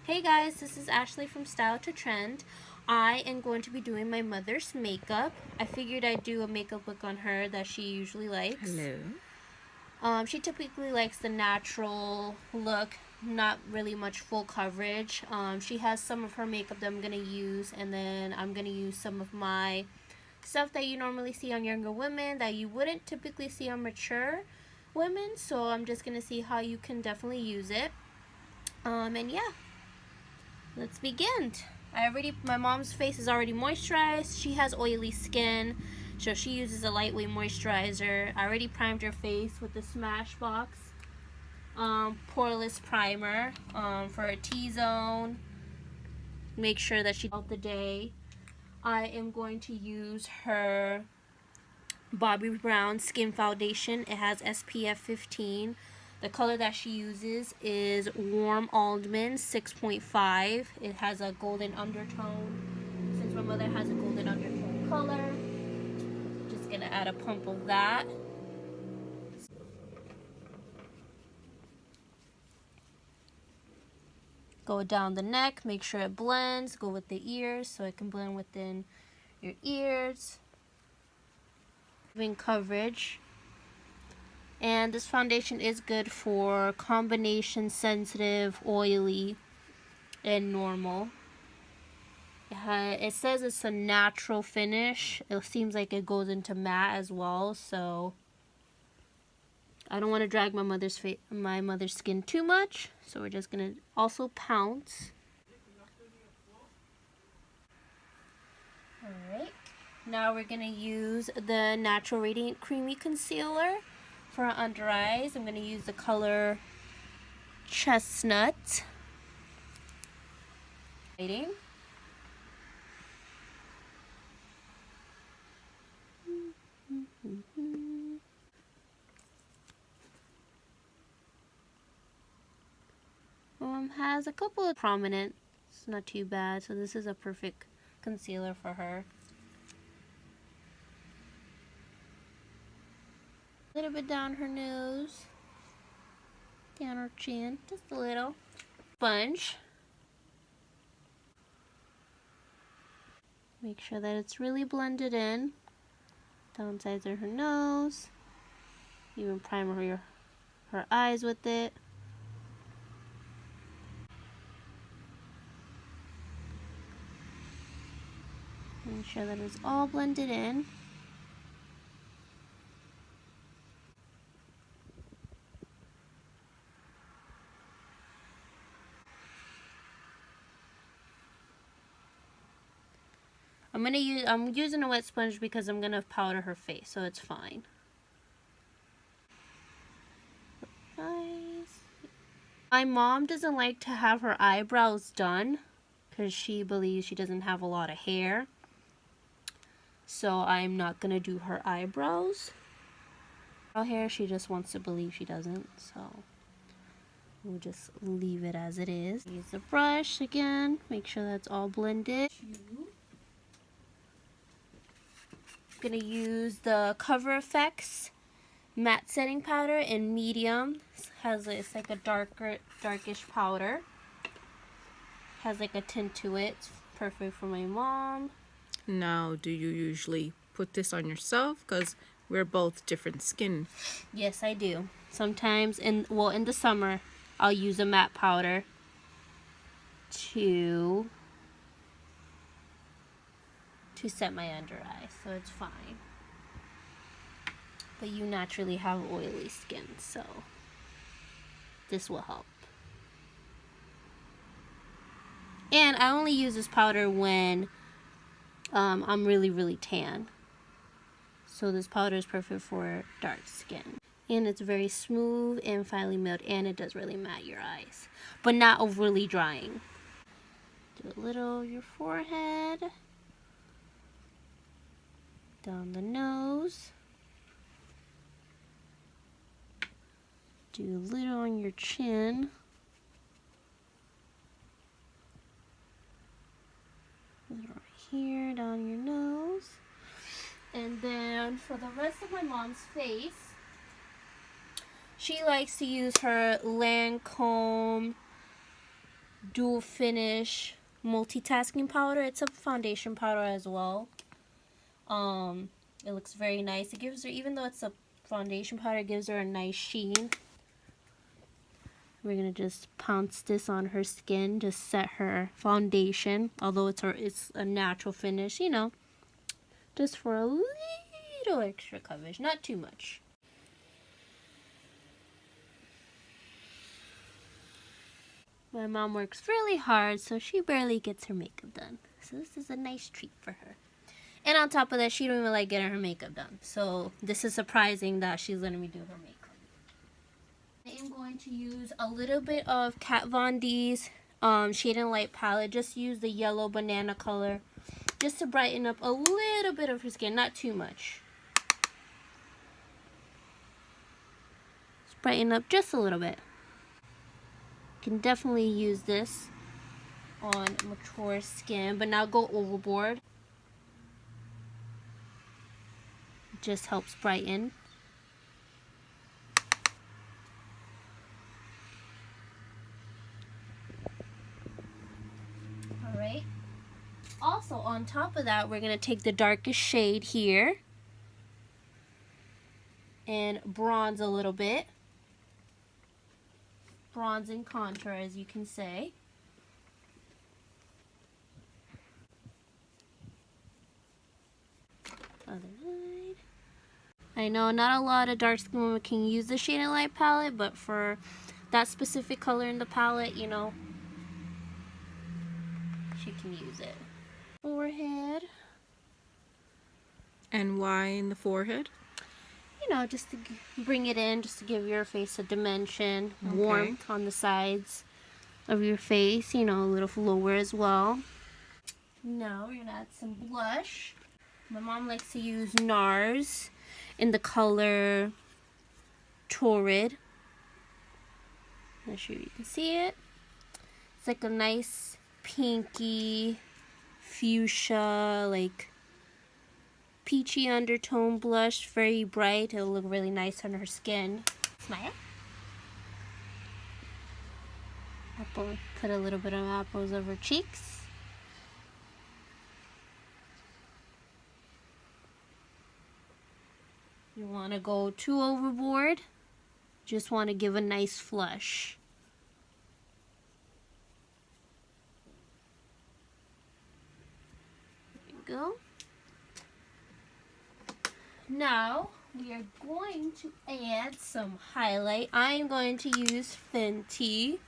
Hey guys, this is Ashley from Style to Trend. I am going to be doing my mother's makeup. I figured I'd do a makeup look on her that she usually likes. Hello. She typically likes the natural look, not really much full coverage. She has some of her makeup that I'm going to use, and then I'm going to use some of my stuff that you normally see on younger women that you wouldn't typically see on mature women. So I'm just going to see how you can definitely use it. And yeah. Let's begin. My mom's face is already moisturized. She has oily skin, so she uses a lightweight moisturizer. I already primed her face with the Smashbox poreless primer for a T-zone. Make sure that she out the day. I am going to use her Bobbi Brown Skin Foundation. It has SPF 15. The color that she uses is Warm Almond 6.5. It has a golden undertone. Since my mother has a golden undertone color, just gonna add a pump of that. Go down the neck, make sure it blends. Go with the ears so it can blend within your ears. Giving coverage. And this foundation is good for combination sensitive, oily, and normal. It says it's a natural finish. It seems like it goes into matte as well, so I don't want to drag my mother's skin too much. So we're just gonna also pounce. Alright. Now we're gonna use the Natural Radiant Creamy Concealer for our under eyes. I'm gonna use the color Chestnut. Lighting. Has a couple of prominent. It's not too bad, so this is a perfect concealer for her. A little bit down her nose, down her chin, just a little. Sponge. Make sure that it's really blended in. Down sides of her nose. Even primer her eyes with it. Make sure that it's all blended in. I'm using a wet sponge because I'm gonna powder her face, so it's fine. Eyes. My mom doesn't like to have her eyebrows done because she believes she doesn't have a lot of hair. So I'm not gonna do her eyebrows. Her hair, she just wants to believe she doesn't, so we'll just leave it as it is. Use the brush again, make sure that's all blended. I'm gonna use the Cover FX matte setting powder in medium. It's like a darkish powder. Has like a tint to it. It's perfect for my mom. Now, do you usually put this on yourself? Because we're both different skin. Yes, I do. Sometimes, in the summer, I'll use a matte powder to set my under eye, so it's fine. But you naturally have oily skin, so this will help. And I only use this powder when I'm really, really tan. So this powder is perfect for dark skin. And it's very smooth and finely milled, and it does really matte your eyes, but not overly drying. Do a little your forehead, down the nose, do a little on your chin, a little right here, down your nose. And then for the rest of my mom's face, she likes to use her Lancome dual finish multitasking powder. It's a foundation powder as well. It looks very nice. It gives her, even though it's a foundation powder, it gives her a nice sheen. We're gonna just pounce this on her skin, just set her foundation. Although it's a natural finish, you know, just for a little extra coverage, not too much. My mom works really hard, so she barely gets her makeup done. So this is a nice treat for her. And on top of that, she don't even like getting her makeup done. So this is surprising that she's letting me do her makeup. I am going to use a little bit of Kat Von D's Shade and Light palette. Just use the yellow banana color just to brighten up a little bit of her skin, not too much. Just brighten up just a little bit. You can definitely use this on mature skin, but not go overboard. It just helps brighten. Alright. Also, on top of that, we're going to take the darkest shade here and bronze a little bit. Bronze and contour, as you can say. Other side. I know not a lot of dark skin women can use the Shade and Light palette, but for that specific color in the palette, you know, she can use it. Forehead. And why in the forehead? You know, just to bring it in, just to give your face a dimension, Okay. warmth on the sides of your face, you know, a little lower as well. Now we're gonna add some blush. My mom likes to use NARS in the color Torrid. Not sure you can see it. It's like a nice pinky fuchsia, like peachy undertone blush, very bright. It'll look really nice on her skin. Smile. Apple, put a little bit of apples over her cheeks. You want to go too overboard. Just want to give a nice flush. There you go. Now we are going to add some highlight. I am going to use Fenty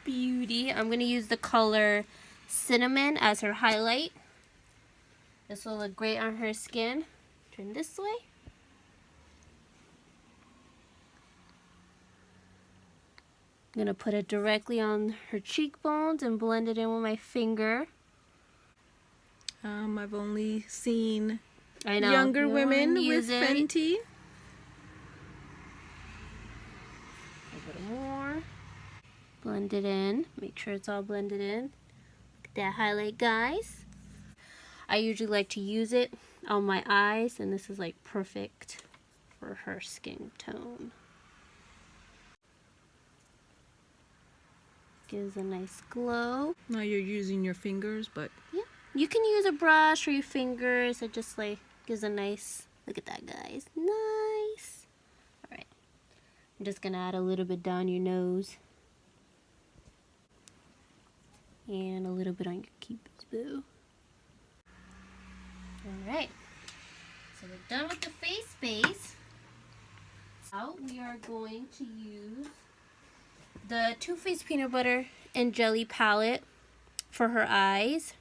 Beauty. I'm going to use the color Cinnamon as her highlight. This will look great on her skin. Turn this way. I'm going to put it directly on her cheekbones and blend it in with my finger. I've only seen I know. younger women with use it. Fenty. A little more. Blend it in. Make sure it's all blended in. Look at that highlight, guys. I usually like to use it on my eyes, and this is like perfect for her skin tone. Gives a nice glow. Now you're using your fingers, but Yeah. You can use a brush or your fingers. It just like gives a nice, look at that, guys. Nice. Alright. I'm just going to add a little bit down your nose. And a little bit on your cupid's bow. Alright. So we're done with the face base. Now we are going to use the Too Faced Peanut Butter and Jelly palette for her eyes.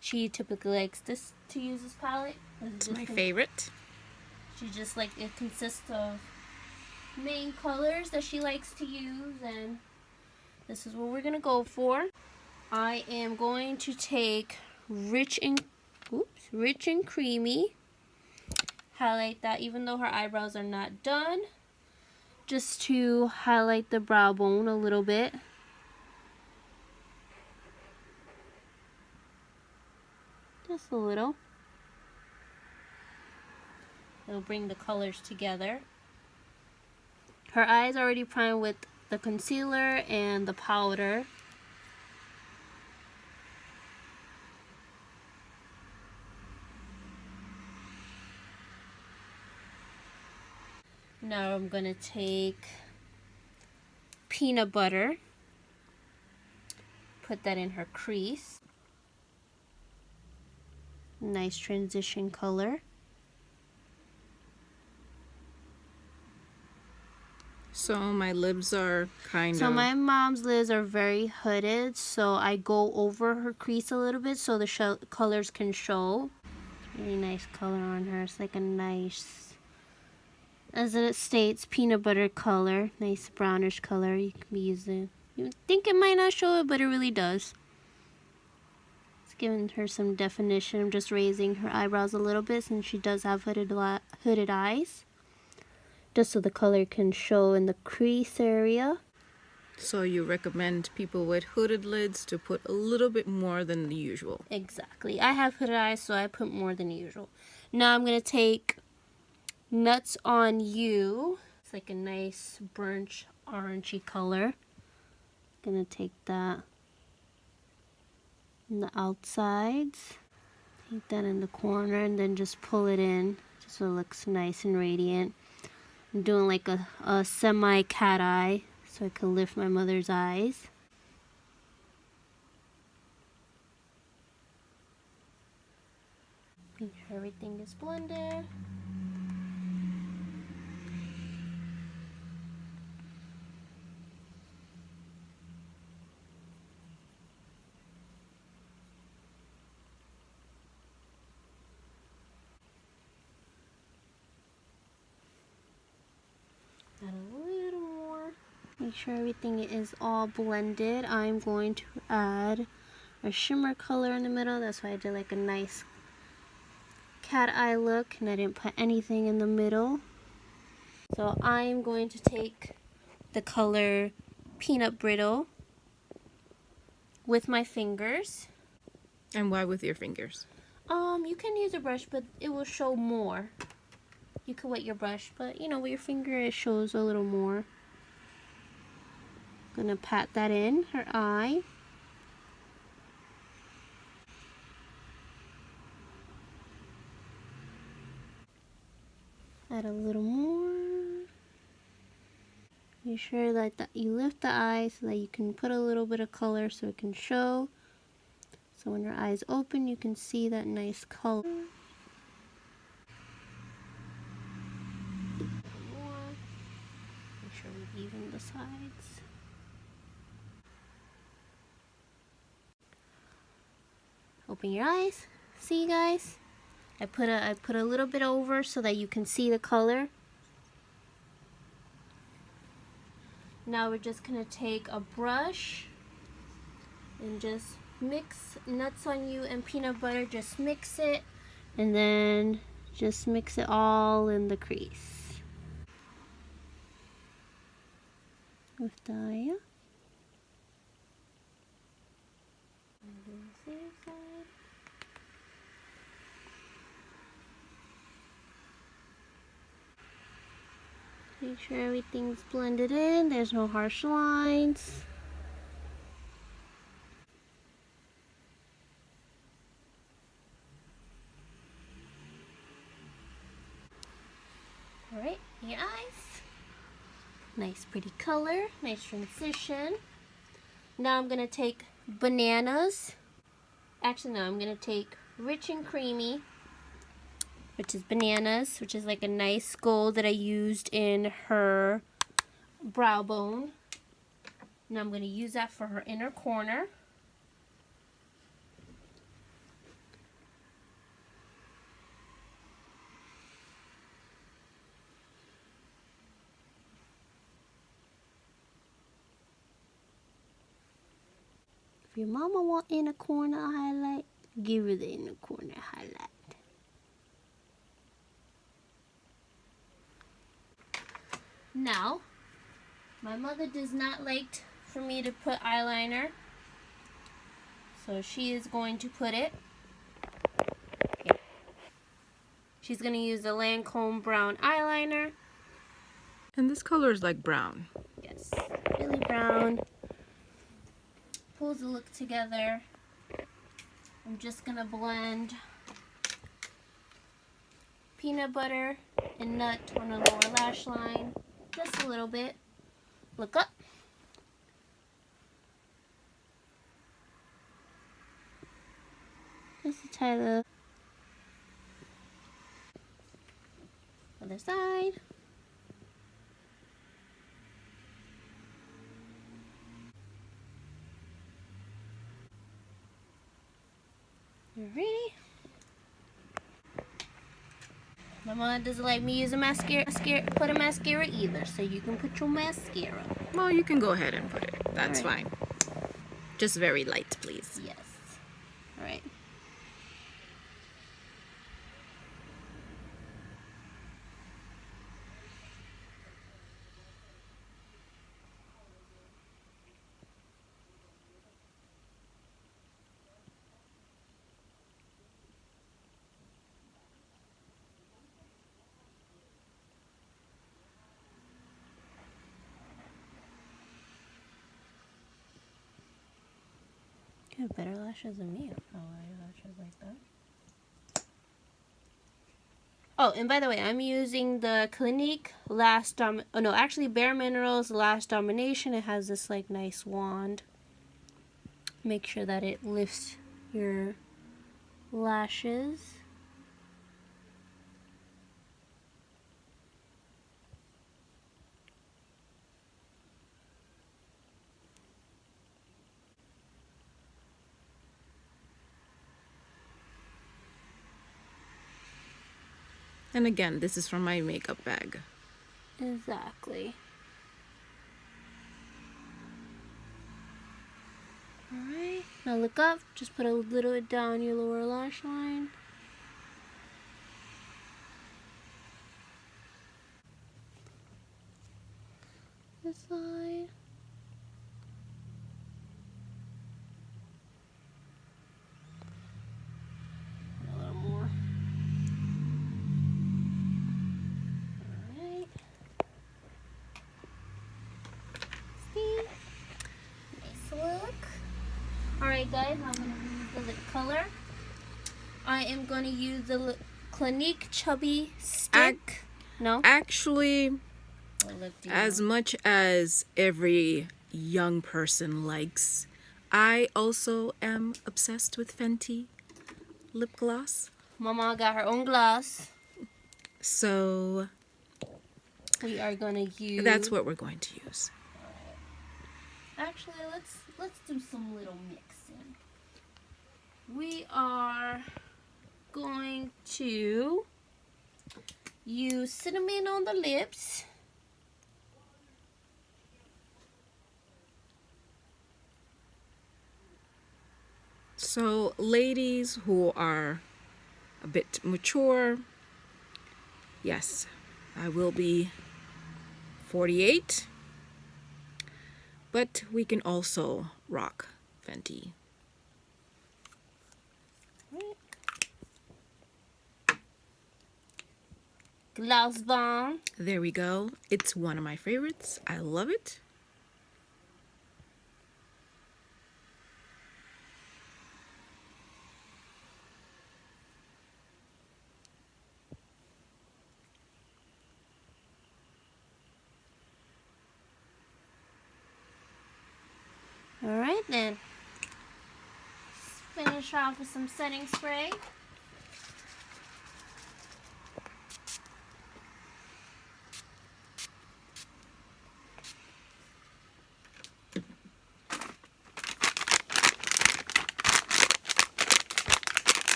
She typically likes to use this palette. it's my favorite. She just like, it consists of main colors that she likes to use, and this is what we're gonna go for. I am going to take Rich and Creamy, highlight that even though her eyebrows are not done, just to highlight the brow bone a little bit. Just a little. It'll bring the colors together. Her eyes are already primed with the concealer and the powder. Now I'm going to take peanut butter, put that in her crease. Nice transition color. So my lips are kind So of... my mom's lids are very hooded, so I go over her crease a little bit so the colors can show. Really nice color on her. It's like a nice, as it states, peanut butter color. Nice brownish color. You can be using. You think it might not show it, but it really does. It's giving her some definition. I'm just raising her eyebrows a little bit since she does have hooded eyes. Just so the color can show in the crease area. So you recommend people with hooded lids to put a little bit more than the usual. Exactly. I have hooded eyes, so I put more than usual. Now I'm going to take Nuts on You. It's like a nice burnt orangey color. Gonna take that on the outsides. Take that in the corner and then just pull it in just so it looks nice and radiant. I'm doing like a semi cat eye so I can lift my mother's eyes. Make sure everything is blended. Add a little more. Make sure everything is all blended. I'm going to add a shimmer color in the middle. That's why I did like a nice cat eye look and I didn't put anything in the middle. So I'm going to take the color Peanut Brittle with my fingers. And why with your fingers? You can use a brush, but it will show more. You can wet your brush, but you know, with your finger it shows a little more. Gonna pat that in her eye. Add a little more. Make sure that you lift the eye so that you can put a little bit of color so it can show. So when your eyes open, you can see that nice color. Make sure we even the sides. Open your eyes. See, guys? I put a little bit over so that you can see the color. Now we're just gonna take a brush and just mix Nuts on You and peanut butter. Just mix it, and then just mix it all in the crease. With the eye. Make sure everything's blended in. There's no harsh lines. Alright, your eyes. Nice pretty color, nice transition. Now I'm gonna take bananas. Actually no, I'm gonna take Rich and Creamy, which is bananas, which is like a nice gold that I used in her brow bone. Now I'm gonna use that for her inner corner. If your mama want inner corner highlight, give her the inner corner highlight. Now, my mother does not like for me to put eyeliner, so she is going to put it here. She's going to use the Lancome brown eyeliner. And this color is like brown. Yes, really brown. Pulls the look together. I'm just going to blend peanut butter and nut on the lower lash line. Just a little bit. Look up. Just to tie the other side. Alrighty. My mom doesn't like me using mascara, put a mascara either, so you can put your mascara. Well, you can go ahead and put it. That's All right. fine. Just very light, please. Yes. Alright. You have better lashes than me. Oh, I have lashes like that. Oh, and by the way, I'm using the Clinique Bare Minerals Last Domination. It has this like nice wand. Make sure that it lifts your lashes. And again, this is from my makeup bag. Exactly. Alright, now look up. Just put a little bit down your lower lash line. This side. A little more. Alright. See? Nice look. Alright guys, I'm going to use the lip color. I am going to use the Clinique Chubby Stick. No? Actually, What lip do you as want? much as every young person likes, I also am obsessed with Fenty lip gloss. Mama got her own gloss. So We are going to use... that's what we're going to use. Actually, let's do some little mixing. We are going to use cinnamon on the lips. So ladies who are a bit mature, yes, I will be 48, but we can also rock Fenty. Gloss Bomb. There we go. It's one of my favorites. I love it. Alright then. Let's finish off with some setting spray.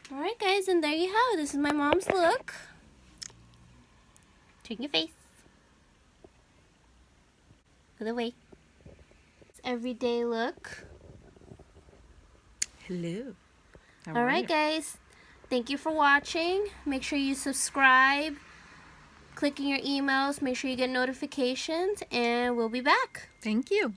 Alright guys, and there you have it. This is my mom's look. Turn your face. Other way. It's everyday look. Hello. How are Alright you? guys, thank you for watching. Make sure you subscribe, click in your emails, make sure you get notifications, and we'll be back. Thank you.